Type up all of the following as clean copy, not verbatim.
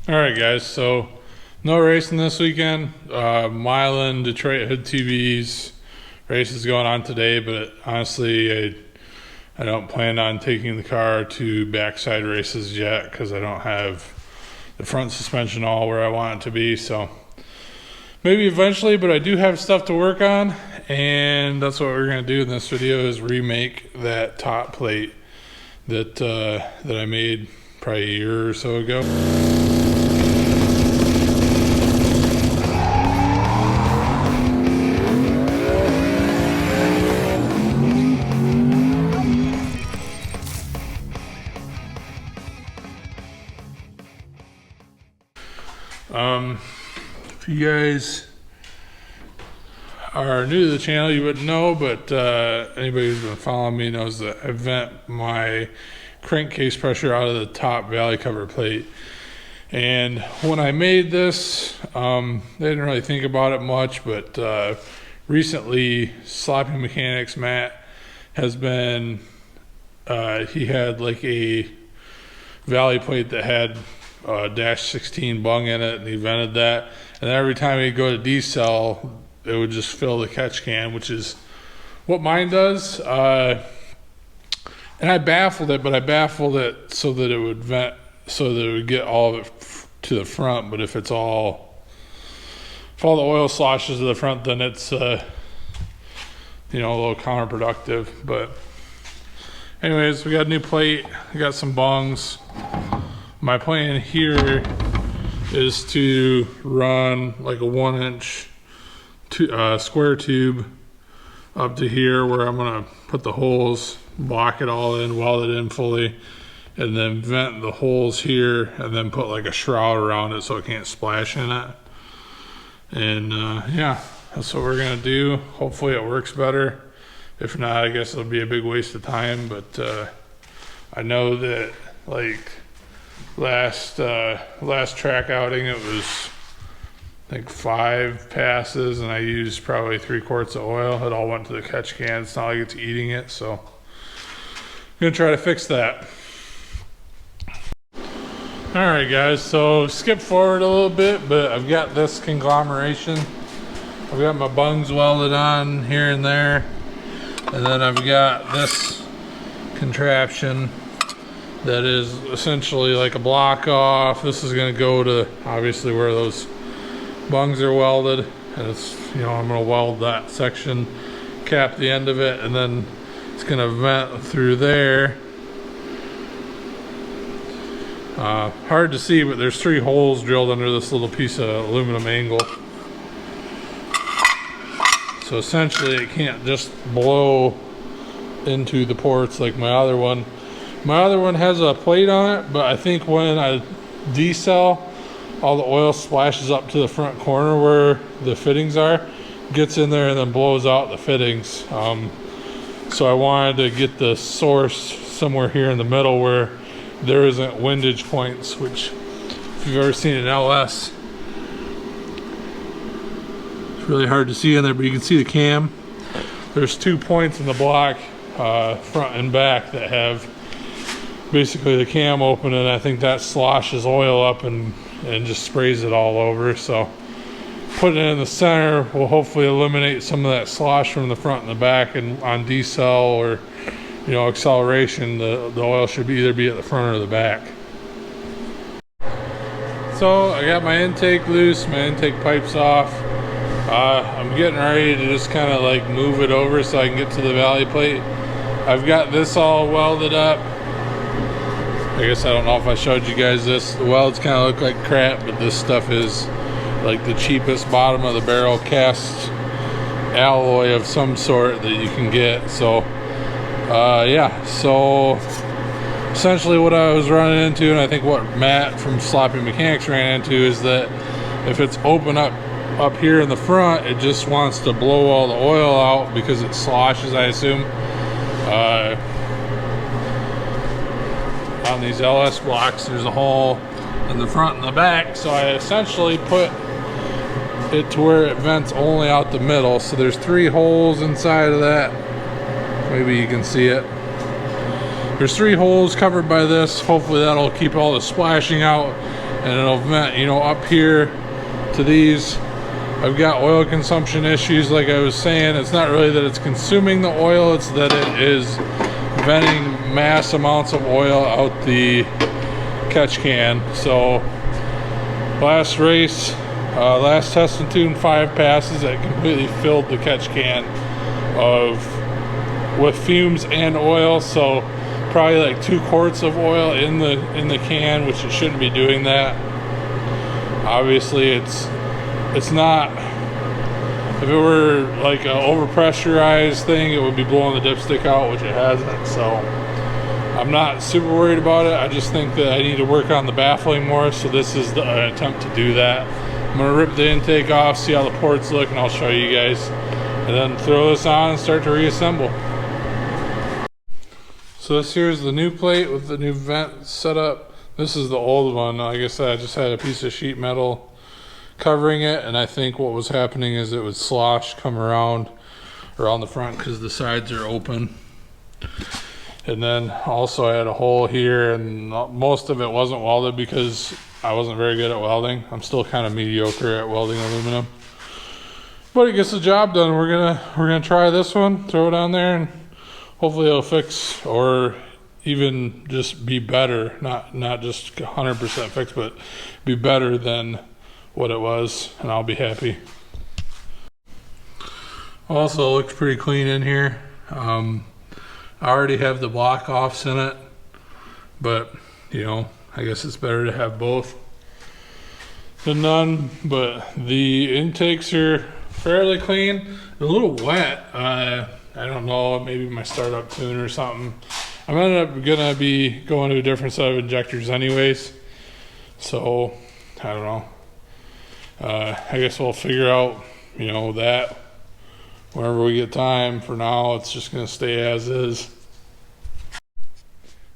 All right, guys. So no racing this weekend. Milan, Detroit Hood TV's race is going on today, but honestly, I don't plan on taking the car to backside races yet because I don't have the front suspension all where I want it to be. So maybe eventually, but I do have stuff to work on, and that's what we're gonna do in this video is remake that top plate that I made probably a year or so ago. If you guys are new to the channel, you wouldn't know, but anybody who's been following me knows that I vent my crankcase pressure out of the top valley cover plate. And when I made this, I didn't really think about it much, but recently Sloppy Mechanics Matt has been, he had like a valley plate that had dash 16 bung in it, and he vented that, and every time he'd go to decel it would just fill the catch can, which is what mine does. And I baffled it, but I baffled it so that it would vent, so that it would get all of it to the front. But if all the oil sloshes to the front, then it's a little counterproductive. But anyways, we got a new plate, we got some bungs. My plan here is to run like a 1-inch square tube up to here where I'm gonna put the holes, block it all in, weld it in fully, and then vent the holes here and then put like a shroud around it so it can't splash in it. And yeah, that's what we're gonna do. Hopefully it works better. If not, I guess it'll be a big waste of time, but I know that like last track outing it was I think 5 passes and I used probably 3 quarts of oil. It all went to the catch can. It's not like it's eating it, so I'm gonna try to fix that. All right, guys, so skip forward a little bit, but I've got this conglomeration. I've got my bungs welded on here and there, and then I've got this contraption that is essentially like a block off. This is going to go to obviously where those bungs are welded, and it's, I'm going to weld that section, cap the end of it, and then it's going to vent through there. Hard to see, but there's 3 holes drilled under this little piece of aluminum angle, so essentially it can't just blow into the ports like my other one. My other one has a plate on it, but I think when I decel, all the oil splashes up to the front corner where the fittings are, gets in there and then blows out the fittings. So I wanted to get the source somewhere here in the middle where there isn't windage points, which if you've ever seen an LS, it's really hard to see in there, but you can see the cam. There's 2 points in the block, front and back, that have basically the cam open, and I think that sloshes oil up and just sprays it all over. So putting it in the center will hopefully eliminate some of that slosh from the front and the back, and on decel or acceleration the oil should either be at the front or the back. So I got my intake loose, my intake pipes off. I'm getting ready to just kind of like move it over so I can get to the valley plate. I've got this all welded up. I guess I don't know if I showed you guys this. The welds kind of look like crap, but this stuff is like the cheapest bottom of the barrel cast alloy of some sort that you can get. So yeah, so essentially what I was running into, and I think what Matt from Sloppy Mechanics ran into, is that if it's open up here in the front, it just wants to blow all the oil out because it sloshes, I assume. On these LS blocks there's a hole in the front and the back, so I essentially put it to where it vents only out the middle. So there's 3 holes inside of that, maybe you can see it. There's 3 holes covered by this. Hopefully that'll keep all the splashing out, and it'll vent, you know, up here to these. I've got oil consumption issues, like I was saying. It's not really that it's consuming the oil, it's that it is venting mass amounts of oil out the catch can. So last race, last test and tune 5 passes, it completely filled the catch can with fumes and oil. So probably like 2 quarts of oil in the can, which it shouldn't be doing that. Obviously it's not, if it were like an overpressurized thing, it would be blowing the dipstick out, which it hasn't. So I'm not super worried about it. I just think that I need to work on the baffling more, so this is an attempt to do that. I'm gonna rip the intake off, see how the ports look, and I'll show you guys, and then throw this on and start to reassemble. So this here is the new plate with the new vent setup. This is the old one. Like I said, I just had a piece of sheet metal covering it, and I think what was happening is it would slosh come around the front because the sides are open. And then also I had a hole here, and most of it wasn't welded because I wasn't very good at welding. I'm still kind of mediocre at welding aluminum, but it gets the job done. We're gonna try this one, throw it on there, and hopefully it'll fix, or even just be better. Not just 100% fix, but be better than what it was, and I'll be happy. Also, it looks pretty clean in here. I already have the block offs in it, but you know, I guess it's better to have both than none. But the intakes are fairly clean. They're a little wet. I don't know, maybe my startup tune or something. I'm gonna be going to a different set of injectors anyways, so I don't know. I guess we'll figure out, you know, that whenever we get time. For now, it's just gonna stay as is.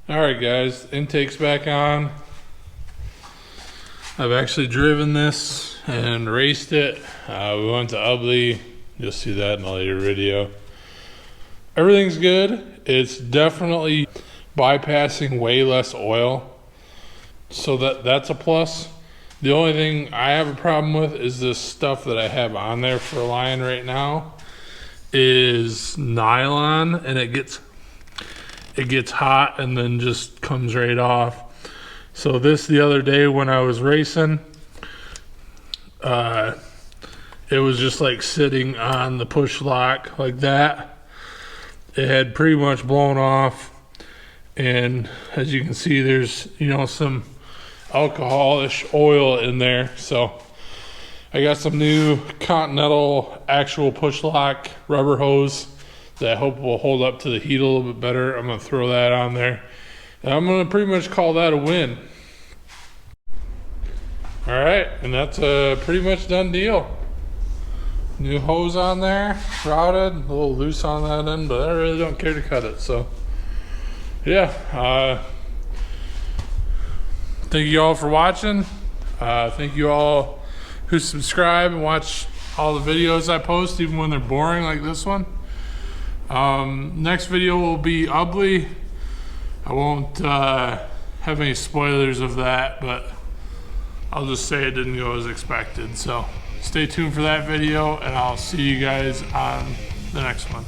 Alright guys, intake's back on. I've actually driven this and raced it. We went to Ubley. You'll see that in a later video. Everything's good. It's definitely bypassing way less oil, so that's a plus. The only thing I have a problem with is this stuff that I have on there for Lion right now is nylon, and it gets hot and then just comes right off. So this, the other day when I was racing, it was just like sitting on the push lock like that. It had pretty much blown off, and as you can see, there's, you know, some alcoholish oil in there. So I got some new Continental actual push lock rubber hose that I hope will hold up to the heat a little bit better. I'm gonna throw that on there, and I'm gonna pretty much call that a win. All right, and that's a pretty much done deal. New hose on there, routed, a little loose on that end, but I really don't care to cut it. So yeah, thank you all for watching. Thank you all who subscribe and watch all the videos I post, even when they're boring like this one. Next video will be Ubley. I won't have any spoilers of that, but I'll just say it didn't go as expected. So stay tuned for that video, and I'll see you guys on the next one.